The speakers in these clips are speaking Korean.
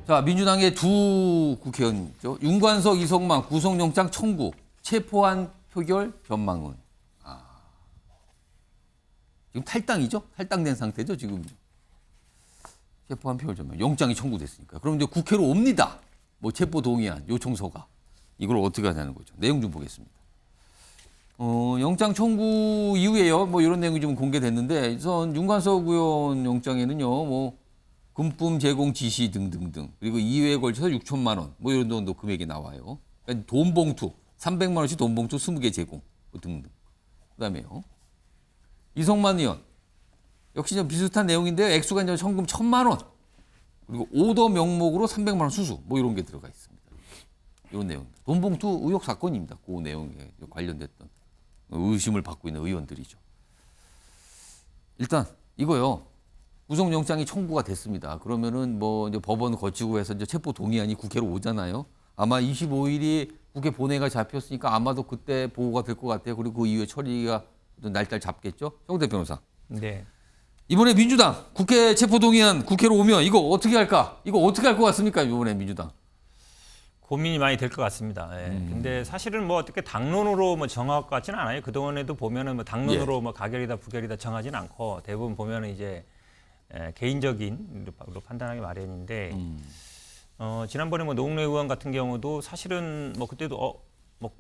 자, 민주당의 두 국회의원이죠. 윤관석, 이성만 구속영장 청구, 체포한 표결 전망은. 지금 탈당이죠? 탈당된 상태죠, 지금. 체포한 표결 전망. 영장이 청구됐으니까. 그럼 이제 국회로 옵니다. 뭐 체포 동의안, 요청서가. 이걸 어떻게 하냐는 거죠. 내용 좀 보겠습니다. 영장 청구 이후에요. 뭐 이런 내용이 좀 공개됐는데, 우선 윤관석 의원 영장에는요, 뭐 금품 제공 지시 등등등, 그리고 이회에 걸쳐서 6천만 원, 뭐 이런 정도 금액이 나와요. 그러니까 돈 봉투, 300만 원씩 돈 봉투 20개 제공 뭐 등등. 그다음에요, 이성만 의원 역시 좀 비슷한 내용인데 액수가 이제 현금 1,000만 원, 그리고 오더 명목으로 300만 원 수수, 뭐 이런 게 들어가 있습니다. 이런 내용입니다. 돈 봉투 의혹 사건입니다. 그 내용에 관련됐던 의심을 받고 있는 의원들이죠. 일단 이거요. 구속영장이 청구가 됐습니다. 그러면은 뭐 이제 법원 거치고 해서 이제 체포 동의안이 국회로 오잖아요. 아마 25일이 국회 본회의가 잡혔으니까 아마도 그때 보고가 될 것 같아요. 그리고 그 이후에 처리가 날짜를 잡겠죠. 정대 변호사. 네. 이번에 민주당 국회 체포 동의안 국회로 오면 이거 어떻게 할까? 이거 어떻게 할 것 같습니까? 이번에 민주당. 고민이 많이 될 것 같습니다. 예. 근데 사실은 뭐 어떻게 당론으로 뭐 정할 것 같지는 않아요. 그동안에도 보면은 뭐 당론으로 뭐 가결이다 부결이다 정하지는 않고 대부분 보면은 이제 개인적인 로 판단하기 마련인데 지난번에 뭐 노웅래 의원 같은 경우도 사실은 뭐 그때도 뭐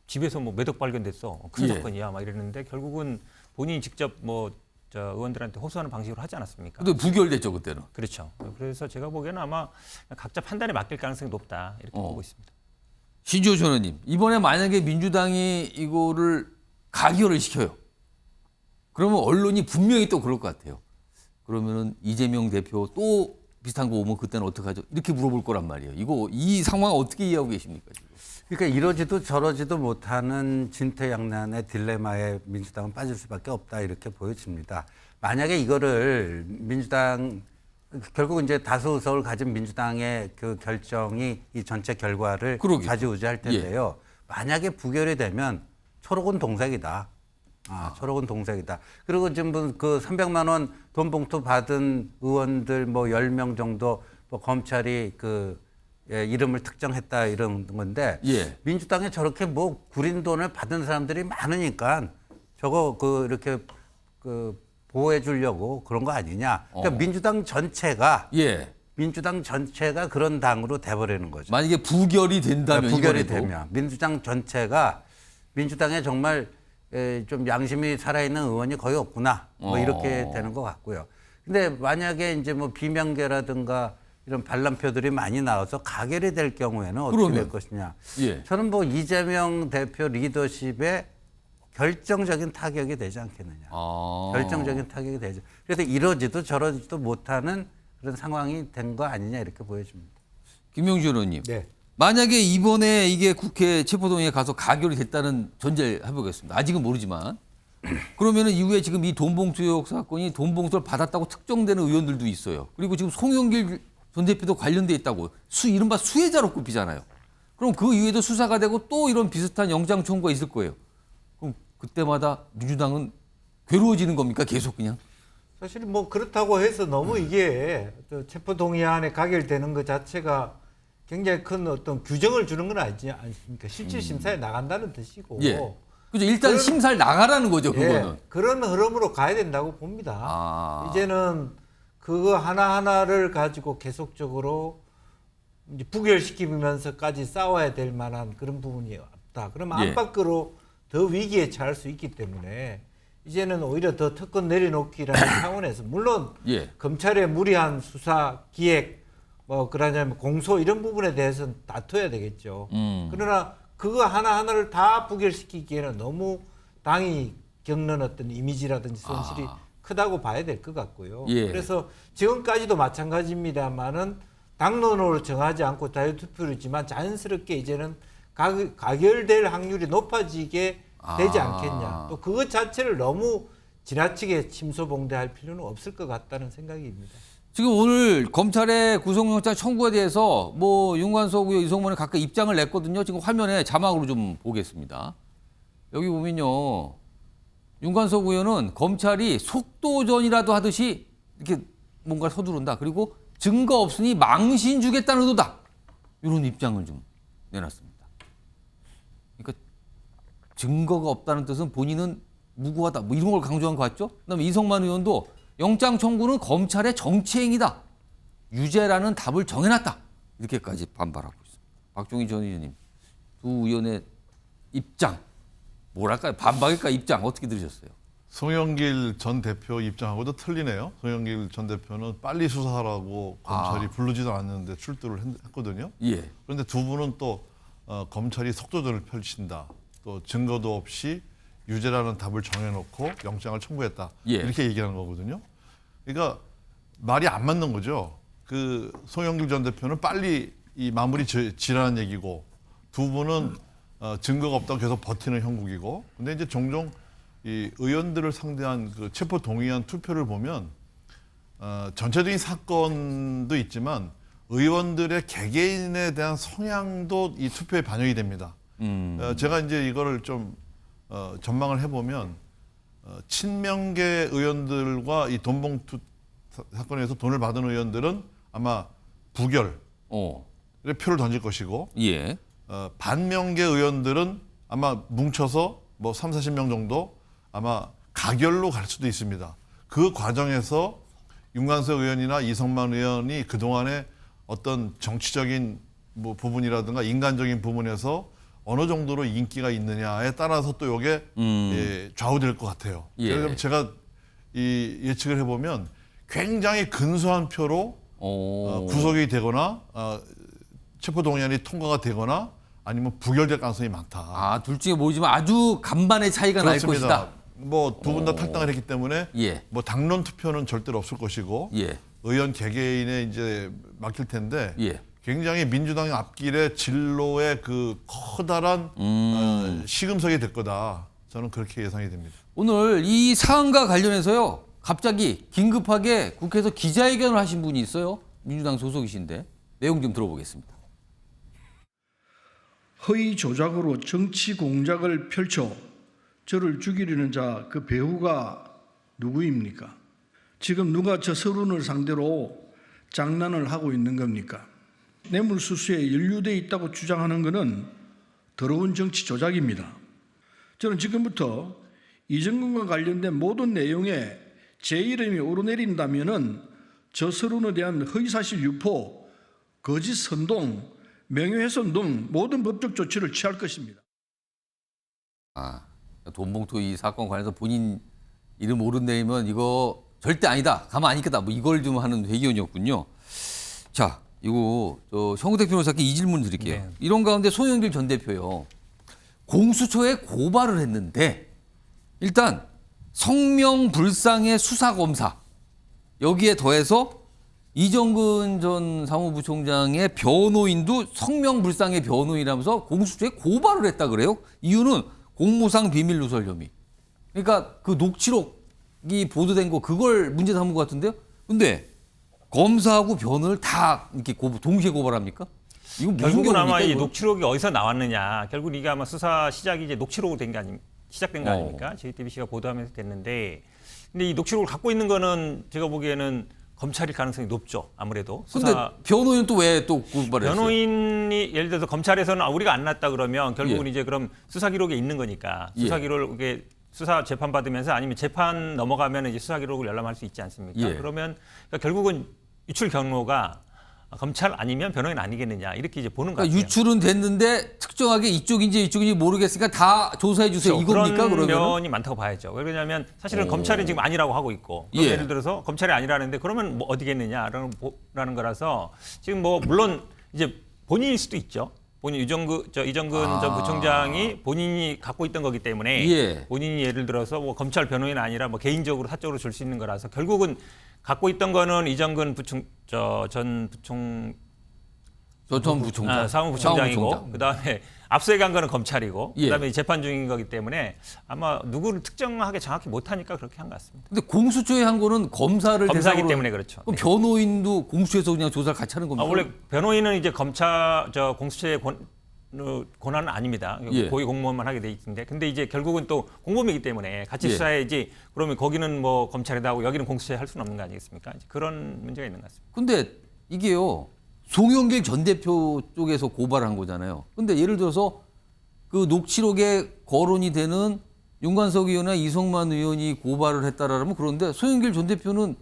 집에서 뭐 매독 발견됐어 큰 사건이야 막 이랬는데 결국은 본인이 직접 뭐 저 의원들한테 호소하는 방식으로 하지 않았습니까? 근데 부결됐죠 그때는. 그렇죠. 그래서 제가 보기에는 아마 각자 판단에 맡길 가능성이 높다 이렇게 보고 있습니다. 신지호 전원님, 이번에 만약에 민주당이 이거를 가결을 시켜요. 그러면 언론이 분명히 또 그럴 것 같아요. 그러면은 이재명 대표 또 비슷한 거 오면 그때는 어떡하죠? 이렇게 물어볼 거란 말이에요. 이 상황 어떻게 이해하고 계십니까? 지금? 그러니까 이러지도 저러지도 못하는 진퇴양난의 딜레마에 민주당은 빠질 수밖에 없다 이렇게 보여집니다. 만약에 이거를 민주당 결국 이제 다수 의석을 가진 민주당의 그 결정이 이 전체 결과를 그러겠죠. 좌지우지할 텐데요. 만약에 부결이 되면 초록은 동색이다. 초록은 동색이다. 그리고 지금 그 300만 원 돈 봉투 받은 의원들 뭐 10명 정도 뭐 검찰이 이름을 특정했다 이런 건데 민주당에 저렇게 뭐 구린 돈을 받은 사람들이 많으니까 저거 이렇게 보호해 주려고 그런 거 아니냐. 그러니까 민주당 전체가 그런 당으로 돼버리는 거죠. 만약에 부결이 된다면 부결이 되면 민주당 전체가 민주당에 정말 좀 양심이 살아있는 의원이 거의 없구나. 뭐 이렇게 되는 것 같고요. 근데 만약에 이제 뭐 비명계라든가 이런 반란표들이 많이 나와서 가결이 될 경우에는 어떻게 될 것이냐. 저는 뭐 이재명 대표 리더십에 결정적인 타격이 되지 않겠느냐. 결정적인 타격이 되죠. 그래서 이러지도 저러지도 못하는 그런 상황이 된 거 아니냐 이렇게 보여집니다. 김명주 의원님. 네. 만약에 이번에 이게 국회 체포동의에 가서 가결이 됐다는 전제를 해보겠습니다. 아직은 모르지만. 그러면은 이후에 지금 이 돈봉투 의혹 사건이 돈봉투를 받았다고 특정되는 의원들도 있어요. 그리고 지금 송영길 전 대표도 관련돼 있다고. 이른바 수혜자로 꼽히잖아요. 그럼 그 이후에도 수사가 되고 또 이런 비슷한 영장 청구가 있을 거예요. 그럼 그때마다 민주당은 괴로워지는 겁니까? 계속 그냥? 사실 뭐 그렇다고 해서 너무 이게 체포동의안에 가결되는 것 자체가 굉장히 큰 어떤 규정을 주는 건 아니지 않습니까? 실질 심사에 나간다는 뜻이고. 그죠. 일단 심사를 나가라는 거죠, 그거는. 그런 흐름으로 가야 된다고 봅니다. 이제는 그거 하나하나를 가지고 계속적으로 이제 부결시키면서까지 싸워야 될 만한 그런 부분이 없다. 그러면 안팎으로 더 위기에 처할 수 있기 때문에 이제는 오히려 더 특권 내려놓기라는 차원에서 물론 검찰의 무리한 수사 기획 뭐 그러냐면 공소 이런 부분에 대해서는 다퉈야 되겠죠. 그러나 그거 하나하나를 다 부결시키기에는 너무 당이 겪는 어떤 이미지라든지 손실이 크다고 봐야 될 것 같고요. 그래서 지금까지도 마찬가지입니다만은 당론으로 정하지 않고 자유투표이지만 자연스럽게 이제는 가결될 확률이 높아지게 되지 않겠냐. 또 그것 자체를 너무 지나치게 침소봉대할 필요는 없을 것 같다는 생각입니다. 지금 오늘 검찰의 구속영장 청구에 대해서 뭐 윤관석 의원, 이성만이 각각 입장을 냈거든요. 지금 화면에 자막으로 좀 보겠습니다. 여기 보면요. 윤관석 의원은 검찰이 속도전이라도 하듯이 이렇게 뭔가 서두른다. 그리고 증거 없으니 망신 주겠다는 의도다. 이런 입장을 좀 내놨습니다. 그러니까 증거가 없다는 뜻은 본인은 무고하다. 뭐 이런 걸 강조한 것 같죠? 그다음에 이성만 의원도 영장 청구는 검찰의 정치행위다. 유죄라는 답을 정해놨다. 이렇게까지 반발하고 있습니다. 박종희 전 의원님, 두 의원의 입장, 뭐랄까요? 반박일까 입장 어떻게 들으셨어요? 송영길 전 대표 입장하고도 틀리네요. 송영길 전 대표는 빨리 수사하라고 검찰이 부르지도 않는데 출두를 했거든요. 예. 그런데 두 분은 또 검찰이 속도전을 펼친다. 또 증거도 없이 유죄라는 답을 정해놓고 영장을 청구했다. 예. 이렇게 얘기하는 거거든요. 그러니까 말이 안 맞는 거죠. 그 송영길 전 대표는 빨리 이 마무리 지라는 얘기고 두 분은 증거가 없다고 계속 버티는 형국이고. 근데 이제 종종 이 의원들을 상대한 그 체포 동의안 투표를 보면 전체적인 사건도 있지만 의원들의 개개인에 대한 성향도 이 투표에 반영이 됩니다. 제가 이제 이거를 좀 전망을 해보면 친명계 의원들과 이 돈봉투 사건에서 돈을 받은 의원들은 아마 부결에 표를 던질 것이고 예. 반명계 의원들은 아마 뭉쳐서 뭐 3, 40명 정도 아마 가결로 갈 수도 있습니다. 그 과정에서 윤관석 의원이나 이성만 의원이 그동안에 어떤 정치적인 뭐 부분이라든가 인간적인 부분에서 어느 정도로 인기가 있느냐에 따라서 또 이게 좌우될 것 같아요. 예. 그래서 제가 이 예측을 해보면 굉장히 근소한 표로 구속이 되거나 체포동의안이 통과가 되거나 아니면 부결될 가능성이 많다. 아, 둘 중에 모르지만 아주 간반의 차이가 날 것이다. 뭐 두 분 다 탈당을 했기 때문에 예. 뭐 당론 투표는 절대로 없을 것이고 예. 의원 개개인에 이제 맡길 텐데 예. 굉장히 민주당의 앞길에 진로에 그 커다란 시금석이 될 거다. 저는 그렇게 예상이 됩니다. 오늘 이 사안과 관련해서요. 갑자기 긴급하게 국회에서 기자회견을 하신 분이 있어요. 민주당 소속이신데 내용 좀 들어보겠습니다. 허위 조작으로 정치 공작을 펼쳐 저를 죽이려는 자 그 배후가 누구입니까? 지금 누가 저 서른을 상대로 장난을 하고 있는 겁니까? 뇌물수수에 연루돼 있다고 주장하는 것은 더러운 정치 조작입니다. 저는 지금부터 이정근과 관련된 모든 내용에 제 이름이 오르내린다면은 저 서른에 대한 허위사실 유포, 거짓 선동, 명예훼손 등 모든 법적 조치를 취할 것입니다. 돈봉투 이 사건 관해서 본인 이름 오른내리면 이거 절대 아니다. 가만 안 있겠다. 뭐 이걸 좀 하는 회견이었군요. 자, 이거 성우택 변호사께 이 질문 드릴게요. 네. 이런 가운데 송영길 전 대표요. 공수처에 고발을 했는데 일단 성명불상의 수사검사 여기에 더해서 이정근 전 사무부총장의 변호인도 성명불상의 변호인이라면서 공수처에 고발을 했다 그래요. 이유는 공무상 비밀 누설 혐의. 그러니까 그 녹취록이 보도된 거 그걸 문제 삼은 것 같은데요. 근데 검사하고 변호를 다 이렇게 동시에 고발합니까? 이거 무슨 결국은 아마 경우입니까, 이 이거? 녹취록이 어디서 나왔느냐. 결국 이게 아마 수사 시작이 이제 녹취록으로 된 게 시작된 거 아닙니까? JTBC가 보도하면서 됐는데, 근데 이 녹취록을 갖고 있는 거는 제가 보기에는 검찰일 가능성이 높죠. 아무래도. 근데 변호인은 또 왜 또 고발을 했어요? 변호인이 예를 들어서 검찰에서는 우리가 안 났다 그러면 결국은 예. 이제 그럼 수사 기록에 있는 거니까 예. 수사 기록에 수사 재판 받으면서 아니면 재판 넘어가면 이제 수사 기록을 열람할 수 있지 않습니까? 예. 그러면 그러니까 결국은 유출 경로가 검찰 아니면 변호인 아니겠느냐 이렇게 이제 보는 거 그러니까 같아요. 유출은 됐는데 특정하게 이쪽인지 이쪽인지 모르겠으니까 다 조사해 주세요. 그렇죠. 이겁니까 그런 그러면? 면이 많다고 봐야죠. 왜냐하면 사실은 검찰이 지금 아니라고 하고 있고 예. 예를 들어서 검찰이 아니라는데 그러면 뭐 어디겠느냐라는 거라서 지금 뭐 물론 이제 본인일 수도 있죠. 본인 이정근 전 부총장이 본인이 갖고 있던 거기 때문에 예. 본인이 예를 들어서 뭐 검찰 변호인 아니라 뭐 개인적으로 사적으로 줄 수 있는 거라서 결국은 갖고 있던 거는 이정근 전 부총장, 사무부총장이고 그다음에 압수해 간 거는 검찰이고 예. 그다음에 재판 중인 거기 때문에 아마 누구를 특정하게 정확히 못하니까 그렇게 한 것 같습니다. 근데 공수처에 한 거는 검사를 검사기 대상으로 때문에 그렇죠. 그럼 변호인도 공수처에서 그냥 조사를 같이 하는 겁니까? 원래 변호인은 이제 공수처의 권한은 아닙니다. 예. 고위 공무원만 하게 돼 있는데, 근데 이제 결국은 또 공범이기 때문에 같이 예. 수사해야지. 그러면 거기는 뭐 검찰에다 하고 여기는 공수처에 할 수는 없는 거 아니겠습니까? 이제 그런 문제가 있는 것 같습니다. 근데 이게요. 송영길 전 대표 쪽에서 고발한 거잖아요. 근데 예를 들어서 그 녹취록에 거론이 되는 윤관석 의원이나 이성만 의원이 고발을 했다라면 그런데 송영길 전 대표는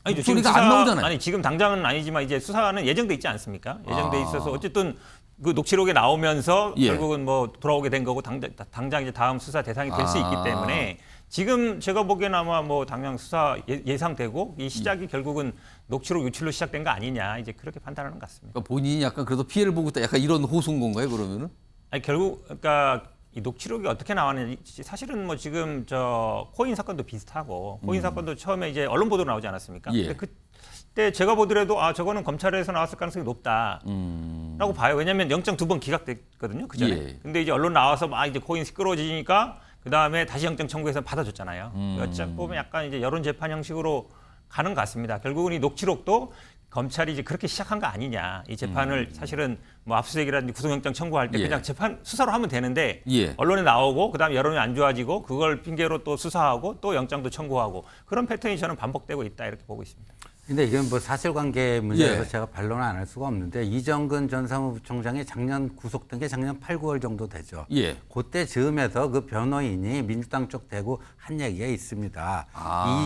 아니죠. 목소리가 안 나오잖아요. 아니 지금 당장은 아니지만 이제 수사는 예정돼 있지 않습니까? 예정돼 아. 있어서 어쨌든 그 녹취록에 나오면서 예. 결국은 뭐 돌아오게 된 거고 당장 이제 다음 수사 대상이 될 수 있기 때문에 지금 제가 보기에는 아마 뭐 당장 수사 예상되고 이 시작이 결국은 녹취록 유출로 시작된 거 아니냐 이제 그렇게 판단하는 것 같습니다. 그러니까 본인이 약간 그래도 피해를 보고 있다. 약간 이런 호소인 건가요, 그러면은? 아니 결국 그러니까 이 녹취록이 어떻게 나왔는지 사실은 뭐 지금 저 코인 사건도 비슷하고 코인 사건도 처음에 이제 언론 보도로 나오지 않았습니까? 예. 근데 그때 제가 보더라도 아 저거는 검찰에서 나왔을 가능성이 높다라고 봐요. 왜냐하면 영장 2번 기각됐거든요. 그 전에. 예. 근데 이제 언론 나와서 막 이제 코인 시끄러워지니까 그 다음에 다시 영장 청구해서 받아줬잖아요. 어찌 보면 약간 이제 여론 재판 형식으로 가는 것 같습니다. 결국은 이 녹취록도 검찰이 이제 그렇게 시작한 거 아니냐. 이 재판을 사실은 뭐 압수수색이라든지 구속영장 청구할 때 예. 그냥 재판 수사로 하면 되는데 예. 언론에 나오고 그다음에 여론이 안 좋아지고 그걸 핑계로 또 수사하고 또 영장도 청구하고 그런 패턴이 저는 반복되고 있다 이렇게 보고 있습니다. 근데 이건 뭐 사실관계 문제라서 예. 제가 반론을 안 할 수가 없는데 이정근 전 사무부총장이 작년 구속된 게 작년 8, 9월 정도 되죠. 예. 그때 즈음에서 그 변호인이 민주당 쪽 대고 한 얘기가 있습니다.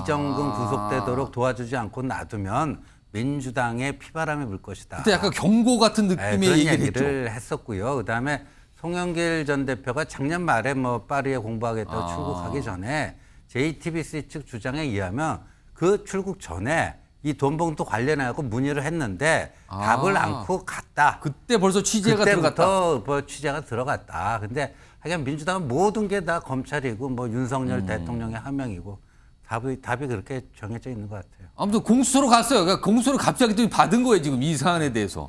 이정근 구속되도록 도와주지 않고 놔두면 민주당에 피바람이 불 것이다. 그때 약간 경고 같은 느낌의 그런 얘기를 했죠. 얘기를 했었고요. 그다음에 송영길 전 대표가 작년 말에 뭐 파리에 공부하겠다고 출국하기 전에 JTBC 측 주장에 의하면 그 출국 전에 이 돈봉투 관련해서 문의를 했는데 답을 않고 갔다. 그때 벌써 취재가 들어갔다. 그때부터 뭐 취재가 들어갔다. 근데 하여간 민주당은 모든 게 다 검찰이고 뭐 윤석열 대통령의 하명이고 답이 그렇게 정해져 있는 것 같아요. 아무튼 공수처로 갔어요. 그러니까 공수처를 갑자기 또 받은 거예요, 지금 이 사안에 대해서.